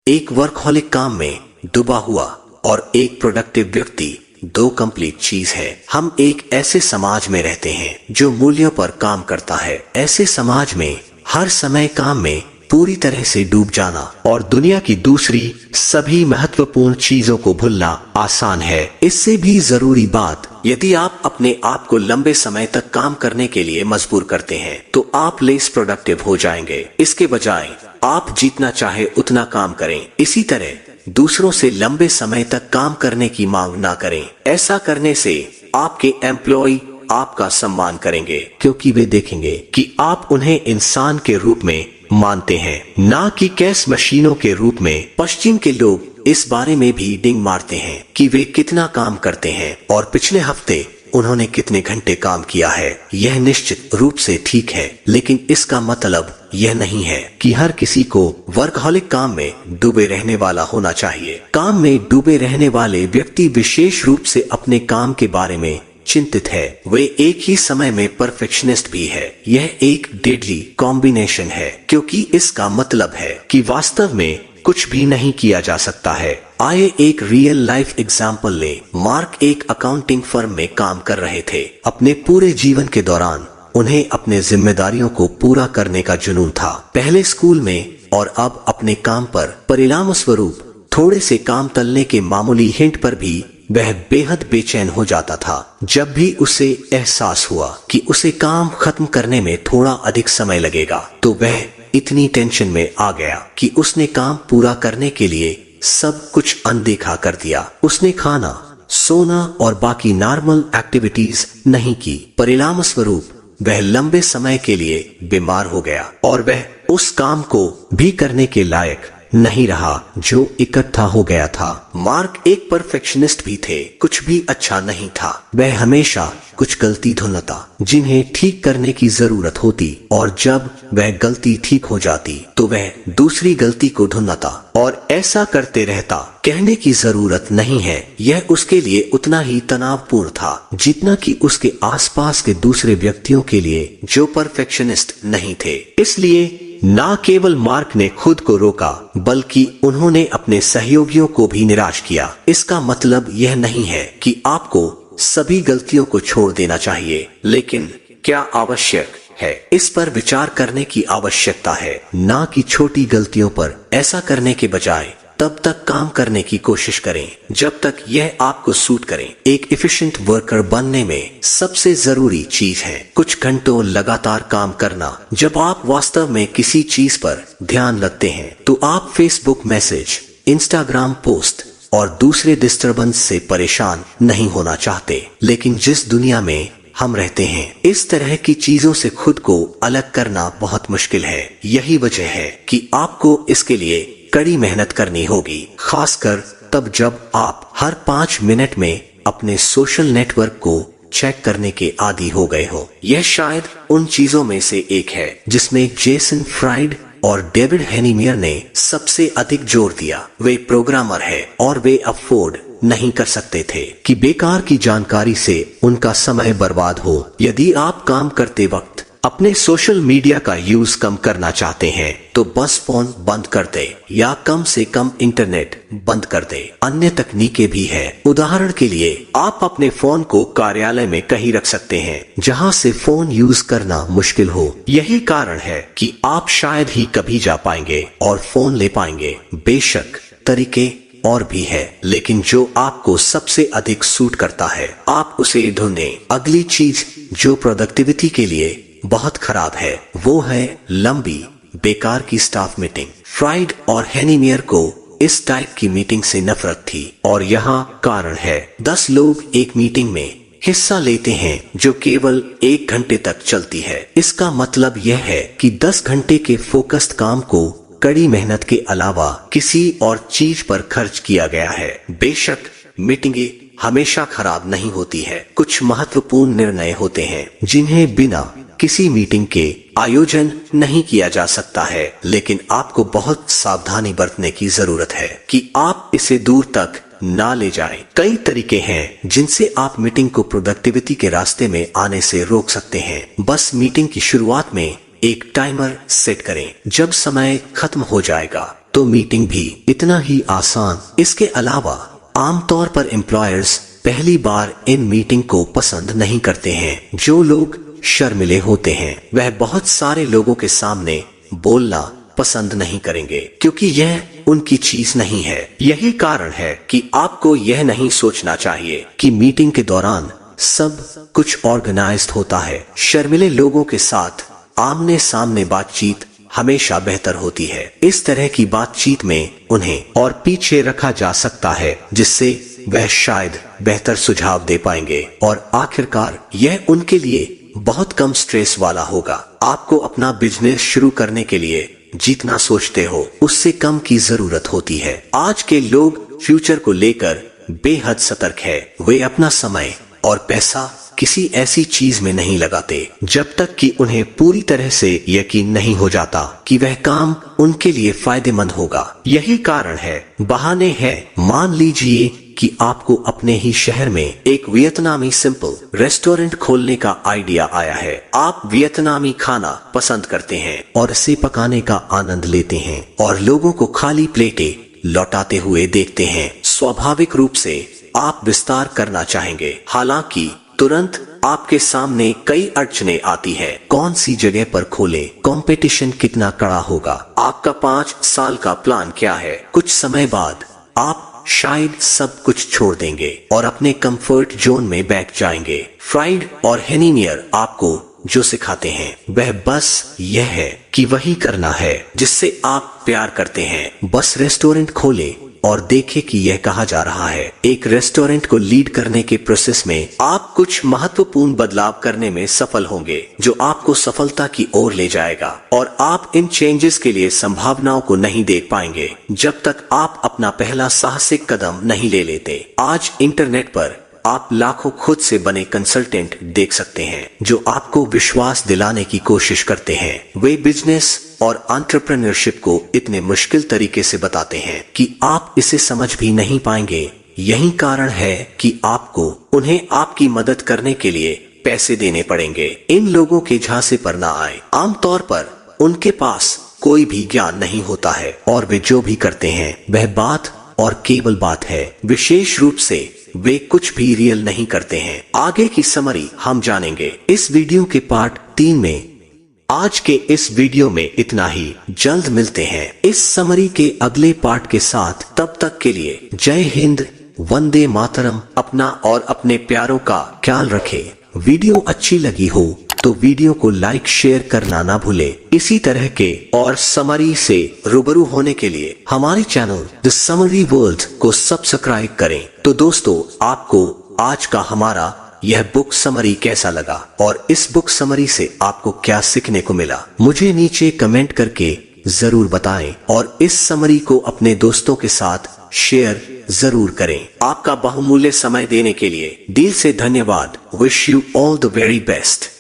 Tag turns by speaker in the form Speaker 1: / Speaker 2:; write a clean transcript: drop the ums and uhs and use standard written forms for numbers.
Speaker 1: एक वर्कहॉलिक काम में डूबा हुआ और एक प्रोडक्टिव व्यक्ति दो कंप्लीट चीज है। हम एक ऐसे समाज में रहते हैं जो मूल्यों पर काम करता है। ऐसे समाज में हर समय काम में पूरी तरह से डूब जाना और दुनिया की दूसरी सभी महत्वपूर्ण चीजों को भूलना आसान है। इससे भी जरूरी बात, यदि आप अपने आप को लंबे समय तक काम करने के लिए मजबूर करते हैं तो आप लेस प्रोडक्टिव हो जाएंगे। इसके बजाय आप जितना चाहे उतना काम करें। इसी तरह दूसरों से लंबे समय तक काम करने की मांग ना करें। ऐसा करने से आपके एम्प्लॉय आपका सम्मान करेंगे, क्योंकि वे देखेंगे कि आप उन्हें इंसान के रूप में मानते हैं, ना कि कैश मशीनों के रूप में। पश्चिम के लोग इस बारे में भी डिंग मारते हैं कि वे कितना काम करते हैं और पिछले हफ्ते उन्होंने कितने घंटे काम किया है। यह निश्चित रूप से ठीक है, लेकिन इसका मतलब यह नहीं है कि हर किसी को वर्कहॉलिक काम में डूबे रहने वाला होना चाहिए। काम में डूबे रहने वाले व्यक्ति विशेष रूप से अपने काम के बारे में चिंतित है। वे एक ही समय में परफेक्शनिस्ट भी है। यह एक डेडली कॉम्बिनेशन है, क्योंकि इसका मतलब है कि वास्तव में कुछ भी नहीं किया जा सकता है। आइए एक रियल लाइफ एग्जाम्पल ले। मार्क एक अकाउंटिंग फर्म में काम कर रहे थे। अपने पूरे जीवन के दौरान उन्हें अपने जिम्मेदारियों को पूरा करने का जुनून था, पहले स्कूल में और अब अपने काम पर। परिणाम स्वरूप थोड़े से काम टलने के मामूली हिंट पर भी वह बेहद बेचैन हो जाता था। जब भी उसे एहसास हुआ कि उसे काम खत्म करने में थोड़ा अधिक समय लगेगा तो वह इतनी टेंशन में आ गया कि उसने काम पूरा करने के लिए सब कुछ अनदेखा कर दिया। उसने खाना, सोना और बाकी नॉर्मल एक्टिविटीज नहीं की। परिणाम स्वरूप वह लंबे समय के लिए बीमार हो गया और वह उस काम को भी करने के लायक नहीं रहा जो इकट्ठा हो गया था। मार्क एक परफेक्शनिस्ट भी थे। कुछ भी अच्छा नहीं था। वह हमेशा कुछ गलती ढूंढता जिन्हें ठीक करने की जरूरत होती, और जब वह गलती ठीक हो जाती तो वह दूसरी गलती को ढूंढता और ऐसा करते रहता। कहने की जरूरत नहीं है, यह उसके लिए उतना ही तनावपूर्ण था जितना कि उसके आसपास के दूसरे व्यक्तियों के लिए जो परफेक्शनिस्ट नहीं थे। इसलिए न केवल मार्क ने खुद को रोका, बल्कि उन्होंने अपने सहयोगियों को भी निराश किया। इसका मतलब यह नहीं है कि आपको सभी गलतियों को छोड़ देना चाहिए, लेकिन क्या आवश्यक है इस पर विचार करने की आवश्यकता है, ना कि छोटी गलतियों पर। ऐसा करने के बजाय तब तक काम करने की कोशिश करें जब तक यह आपको सूट करे। एक एफिशिएंट वर्कर बनने में सबसे जरूरी चीज है कुछ घंटों लगातार काम करना। जब आप वास्तव में किसी चीज पर ध्यान रखते हैं तो आप फेसबुक मैसेज, इंस्टाग्राम पोस्ट और दूसरे डिस्टर्बेंस से परेशान नहीं होना चाहते। लेकिन जिस दुनिया में हम रहते हैं, इस तरह की चीजों से खुद को अलग करना बहुत मुश्किल है। यही वजह है कि आपको इसके लिए कड़ी मेहनत करनी होगी, खासकर तब जब आप हर 5 मिनट में अपने सोशल नेटवर्क को चेक करने के आदी हो गए हो। यह शायद उन चीजों में से एक है जिसमें जेसन फ्राइड और डेविड हेनीमियर ने सबसे अधिक जोर दिया। वे प्रोग्रामर है और वे अफोर्ड नहीं कर सकते थे कि बेकार की जानकारी से उनका समय बर्बाद हो। यदि आप काम करते वक्त अपने सोशल मीडिया का यूज कम करना चाहते हैं तो बस फोन बंद कर दे या कम से कम इंटरनेट बंद कर दे। अन्य तकनीकें भी है। उदाहरण के लिए आप अपने फोन को कार्यालय में कहीं रख सकते हैं जहां से फोन यूज करना मुश्किल हो। यही कारण है कि आप शायद ही कभी जा पाएंगे और फोन ले पाएंगे। बेशक तरीके और भी है, लेकिन जो आपको सबसे अधिक सूट करता है आप उसे ढूंढें। अगली चीज जो प्रोडक्टिविटी के लिए बहुत खराब है वो है लंबी बेकार की स्टाफ मीटिंग। फ्राइड और हेनीमियर को इस टाइप की मीटिंग से नफरत थी और यहाँ कारण है। 10 लोग एक मीटिंग में हिस्सा लेते हैं जो केवल 1 घंटे तक चलती है। इसका मतलब यह है कि 10 घंटे के फोकस्ड काम को कड़ी मेहनत के अलावा किसी और चीज पर खर्च किया गया है। बेशक मीटिंगें हमेशा खराब नहीं होती है। कुछ महत्वपूर्ण निर्णय होते हैं जिन्हें बिना किसी मीटिंग के आयोजन नहीं किया जा सकता है, लेकिन आपको बहुत सावधानी बरतने की जरूरत है कि आप इसे दूर तक ना ले जाएं। कई तरीके हैं जिनसे आप मीटिंग को प्रोडक्टिविटी के रास्ते में आने से रोक सकते हैं। बस मीटिंग की शुरुआत में एक टाइमर सेट करें। जब समय खत्म हो जाएगा तो मीटिंग भी इतना ही आसान। इसके अलावा आमतौर पर एम्प्लॉयर्स पहली बार इन मीटिंग को पसंद नहीं करते हैं। जो लोग शर्मिले होते हैं वह बहुत सारे लोगों के सामने बोलना पसंद नहीं करेंगे, क्योंकि यह उनकी चीज नहीं है। यही कारण है कि आपको यह नहीं सोचना चाहिए कि मीटिंग के दौरान सब कुछ ऑर्गेनाइज्ड होता है। शर्मिले लोगों के साथ आमने सामने बातचीत हमेशा बेहतर होती है। इस तरह की बातचीत में उन्हें और पीछे रखा जा सकता है, जिससे वह शायद बेहतर सुझाव दे पाएंगे और आखिरकार यह उनके लिए बहुत कम स्ट्रेस वाला होगा। आपको अपना बिजनेस शुरू करने के लिए जितना सोचते हो उससे कम की जरूरत होती है। आज के लोग फ्यूचर को लेकर बेहद सतर्क है। वे अपना समय और पैसा किसी ऐसी चीज में नहीं लगाते जब तक कि उन्हें पूरी तरह से यकीन नहीं हो जाता कि वह काम उनके लिए फायदेमंद होगा। यही कारण है, बहाने हैं। मान लीजिए कि आपको अपने ही शहर में एक वियतनामी सिंपल रेस्टोरेंट खोलने का आइडिया आया है। आप वियतनामी खाना पसंद करते हैं और इसे पकाने का आनंद लेते हैं और लोगों को खाली प्लेटें लौटाते हुए देखते हैं। स्वाभाविक रूप से आप विस्तार करना चाहेंगे। हालांकि तुरंत आपके सामने कई अड़चनें आती है। कौन सी जगह पर खोलें? कंपटीशन कितना कड़ा होगा? आपका 5 साल का प्लान क्या है? कुछ समय बाद आप शायद सब कुछ छोड़ देंगे और अपने कंफर्ट जोन में बैठ जाएंगे। फ्राइड और हेनिनियर आपको जो सिखाते हैं वह बस यह है कि वही करना है जिससे आप प्यार करते हैं। बस रेस्टोरेंट खोले और देखे कि यह कहा जा रहा है। एक रेस्टोरेंट को लीड करने के प्रोसेस में आप कुछ महत्वपूर्ण बदलाव करने में सफल होंगे, जो आपको सफलता की ओर ले जाएगा। और आप इन चेंजेस के लिए संभावनाओं को नहीं देख पाएंगे जब तक आप अपना पहला साहसिक कदम नहीं ले लेते। आज इंटरनेट पर आप लाखों खुद से बने कंसल्टेंट देख सकते हैं जो आपको विश्वास दिलाने की कोशिश करते हैं। वे बिजनेस और एंटरप्रेन्योरशिप को इतने मुश्किल तरीके से बताते हैं कि आप इसे समझ भी नहीं पाएंगे। यही कारण है कि आपको उन्हें आपकी मदद करने के लिए पैसे देने पड़ेंगे। इन लोगों के झांसे पर ना आए। आमतौर पर उनके पास कोई भी ज्ञान नहीं होता है और वे जो भी करते हैं वह बात और केवल बात है। विशेष रूप से वे कुछ भी रियल नहीं करते हैं। आगे की समरी हम जानेंगे इस वीडियो के पार्ट 3 में। आज के इस वीडियो में इतना ही। जल्द मिलते हैं इस समरी के अगले पार्ट के साथ। तब तक के लिए जय हिंद, वंदे मातरम। अपना और अपने प्यारों का ख्याल रखें। वीडियो अच्छी लगी हो तो वीडियो को लाइक शेयर करना ना भूले। इसी तरह के और समरी से रूबरू होने के लिए हमारे चैनल द समरी वर्ल्ड को सब्सक्राइब करें। तो दोस्तों, आपको आज का हमारा यह बुक समरी कैसा लगा और इस बुक समरी से आपको क्या सीखने को मिला, मुझे नीचे कमेंट करके जरूर बताएं और इस समरी को अपने दोस्तों के साथ शेयर जरूर करें। आपका बहुमूल्य समय देने के लिए दिल से धन्यवाद। Wish you all the very best.